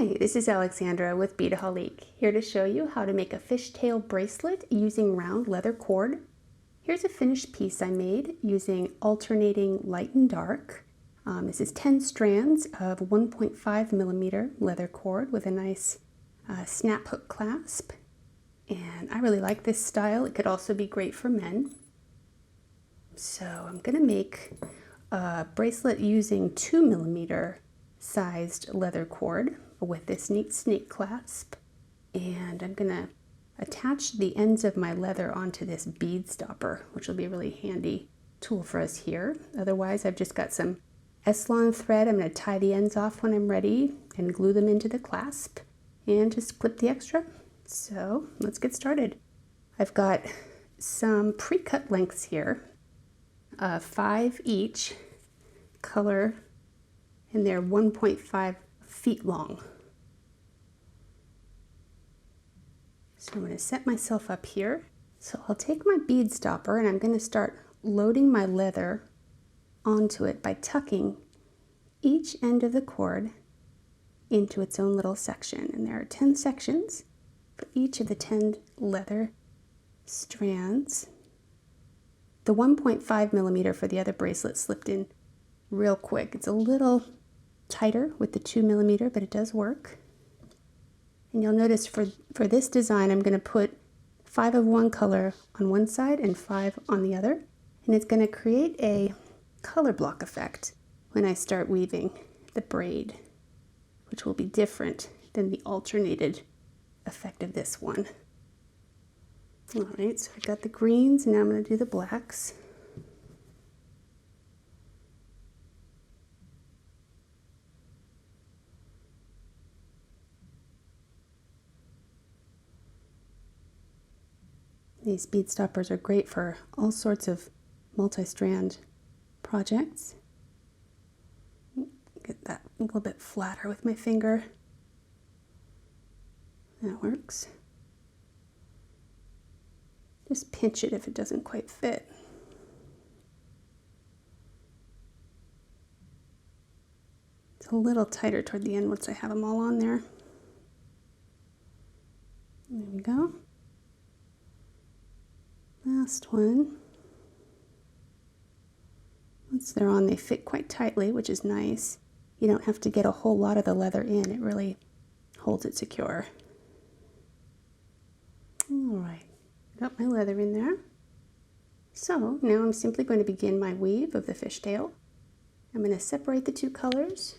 Hi, this is Alexandra with Beadaholique, here to show you how to make a fishtail bracelet using round leather cord. Here's a finished piece I made using alternating light and dark. This is 10 strands of 1.5 millimeter leather cord with a nice snap hook clasp. And I really like this style. It could also be great for men. So I'm going to make a bracelet using 2 millimeter sized leather cord with this neat snake clasp, and I'm gonna attach the ends of my leather onto this bead stopper, which will be a really handy tool for us here. Otherwise, I've just got some S-Lon thread. I'm going to tie the ends off when I'm ready and glue them into the clasp and just clip the extra. So let's get started. I've got some pre-cut lengths here, 5 each, color, and they're 1.5 feet long. So I'm going to set myself up here. So I'll take my bead stopper and I'm going to start loading my leather onto it by tucking each end of the cord into its own little section. And there are 10 sections for each of the 10 leather strands. The 1.5 millimeter for the other bracelet slipped in real quick. It's a little tighter with the 2 millimeter, but it does work. And you'll notice for this design, I'm going to put 5 of one color on one side and 5 on the other. And it's going to create a color block effect when I start weaving the braid, which will be different than the alternated effect of this one. All right, so I've got the greens, and now I'm going to do the blacks. These bead stoppers are great for all sorts of multi-strand projects. Get that a little bit flatter with my finger. That works. Just pinch it if it doesn't quite fit. It's a little tighter toward the end once I have them all on there. There we go. Last one. Once they're on, they fit quite tightly, which is nice. You don't have to get a whole lot of the leather in. It really holds it secure. All right, got my leather in there. So now I'm simply going to begin my weave of the fishtail. I'm going to separate the two colors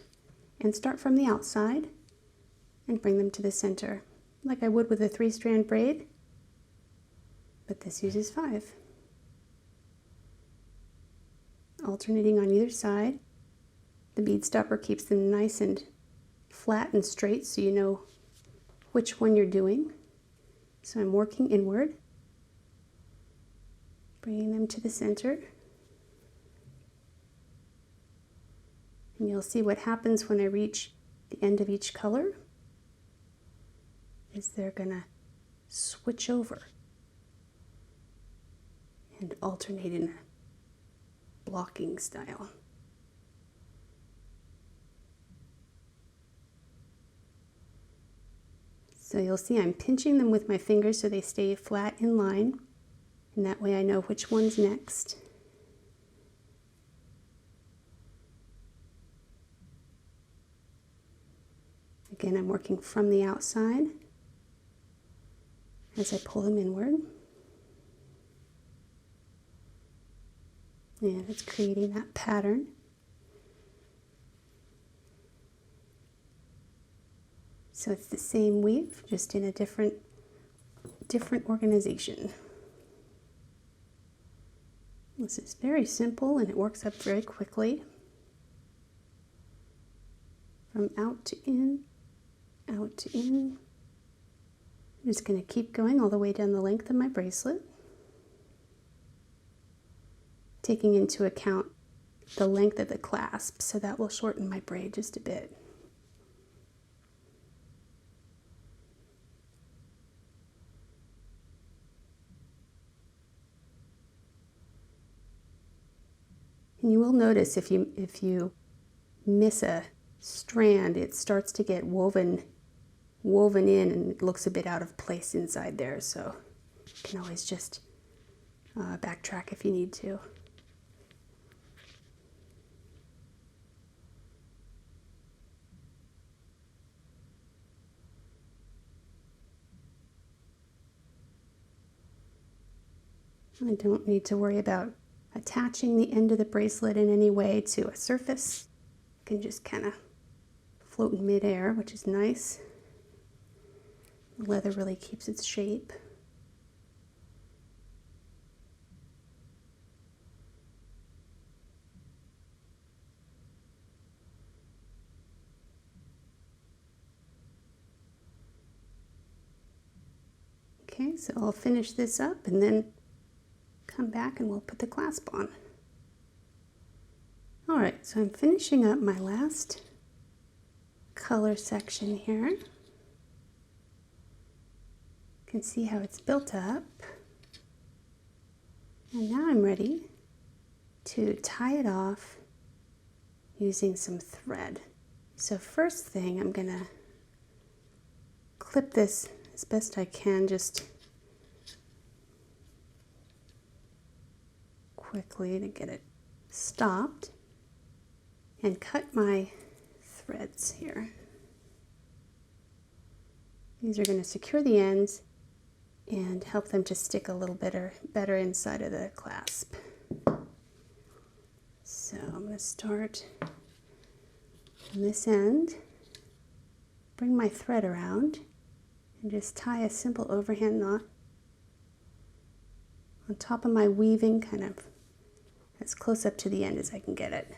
and start from the outside and bring them to the center, like I would with a 3-strand braid. But this uses 5. Alternating on either side. The bead stopper keeps them nice and flat and straight so you know which one you're doing. So I'm working inward, bringing them to the center. And you'll see what happens when I reach the end of each color is they're gonna switch over and alternate in a blocking style. So you'll see I'm pinching them with my fingers so they stay flat in line, and that way I know which one's next. Again, I'm working from the outside as I pull them inward. And it's creating that pattern. So it's the same weave, just in a different organization. This is very simple and it works up very quickly. From out to in, out to in. I'm just going to keep going all the way down the length of my bracelet, taking into account the length of the clasp, so that will shorten my braid just a bit. And you will notice if you miss a strand, it starts to get woven woven in and it looks a bit out of place inside there, so you can always just backtrack if you need to. I don't need to worry about attaching the end of the bracelet in any way to a surface. You can just kind of float in midair, which is nice. The leather really keeps its shape. Okay, so I'll finish this up and then come back and we'll put the clasp on. All right, so I'm finishing up my last color section here. You can see how it's built up. And now I'm ready to tie it off using some thread. So first thing, I'm gonna clip this as best I can, just quickly to get it stopped, and cut my threads here. These are going to secure the ends and help them to stick a little better inside of the clasp. So I'm going to start on this end, bring my thread around, and just tie a simple overhand knot on top of my weaving, kind of as close up to the end as I can get it.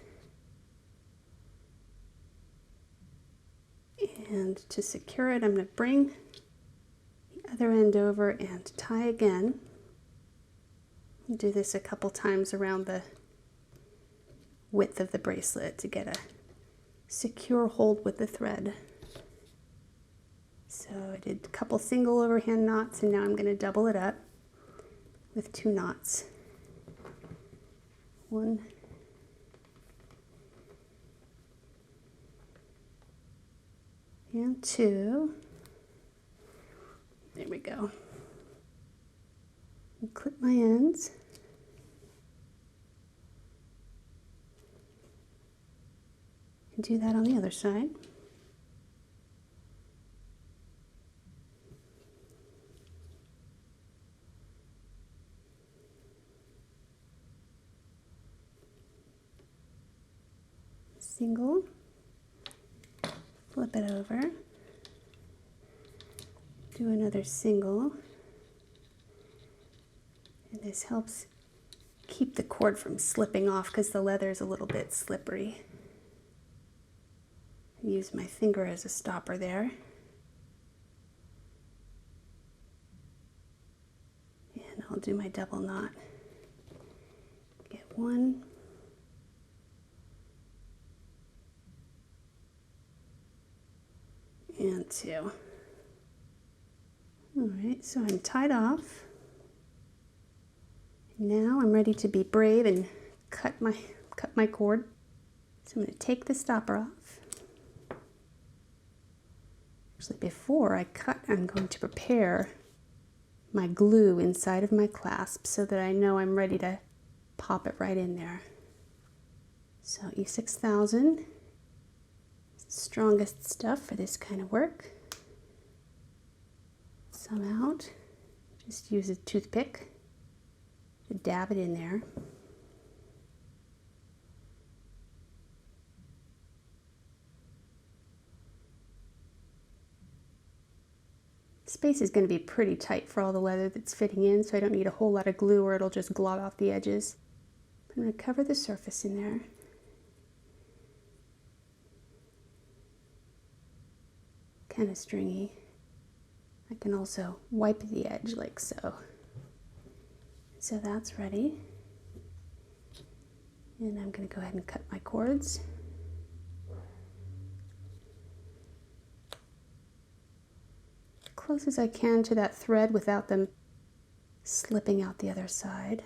And to secure it, I'm going to bring the other end over and tie again. I'll do this a couple times around the width of the bracelet to get a secure hold with the thread. So I did a couple single overhand knots, and now I'm going to double it up with 2 knots. 1 and 2. There we go. And clip my ends. And do that on the other side. Single, flip it over, do another single, and this helps keep the cord from slipping off because the leather is a little bit slippery. I use my finger as a stopper there. And I'll do my double knot. Get 1. And 2. All right, so I'm tied off. Now I'm ready to be brave and cut my cord. So I'm going to take the stopper off. Actually, before I cut, I'm going to prepare my glue inside of my clasp so that I know I'm ready to pop it right in there. So E6000. Strongest stuff for this kind of work. Some out. Just use a toothpick to dab it in there. Space is going to be pretty tight for all the leather that's fitting in, so I don't need a whole lot of glue or it'll just glob off the edges. I'm going to cover the surface in there. Kind of stringy. I can also wipe the edge like so. So that's ready. And I'm going to go ahead and cut my cords. Close as I can to that thread without them slipping out the other side.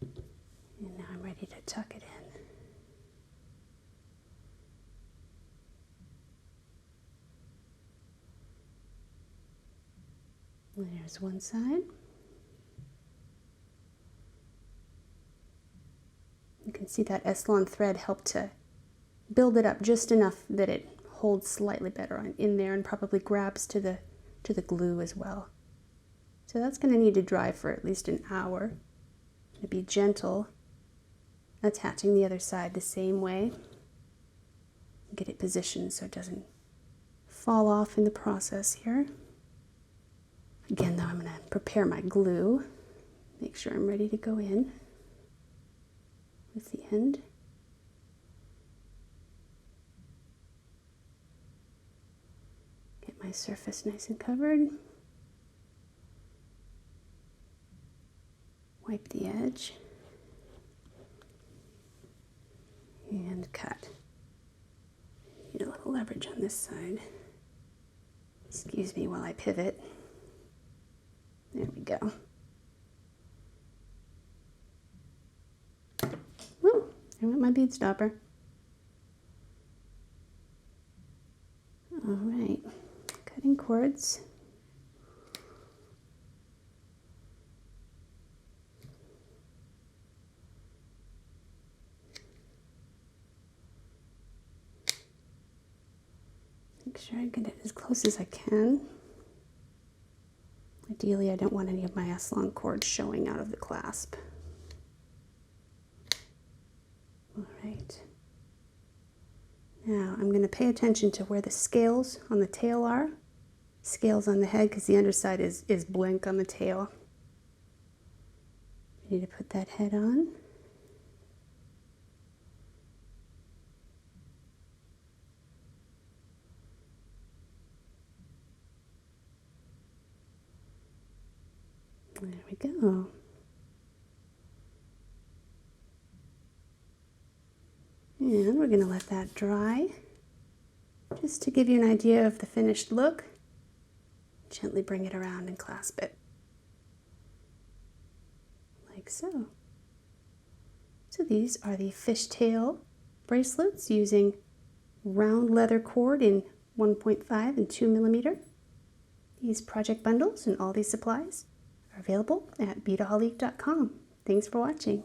And now I'm ready to tuck it in. There's one side. You can see that Eslon thread helped to build it up just enough that it holds slightly better in there and probably grabs to the glue as well. So that's going to need to dry for at least an hour. To be gentle, attaching the other side the same way. Get it positioned so it doesn't fall off in the process here. Again though, I'm going to prepare my glue. Make sure I'm ready to go in with the end. Get my surface nice and covered. Wipe the edge. And cut. Need a little leverage on this side. Excuse me while I pivot. There we go. Woo! I went my bead stopper. All right, cutting cords. Make sure I get it as close as I can. Ideally, I don't want any of my Eslon cords showing out of the clasp. All right. Now, I'm going to pay attention to where the scales on the tail are. Scales on the head, because the underside is blank on the tail. I need to put that head on. There we go. And we're going to let that dry, just to give you an idea of the finished look. Gently bring it around and clasp it, like so. So these are the fishtail bracelets using round leather cord in 1.5 and 2 millimeter. These project bundles and all these supplies are available at Beadaholique.com. Thanks for watching.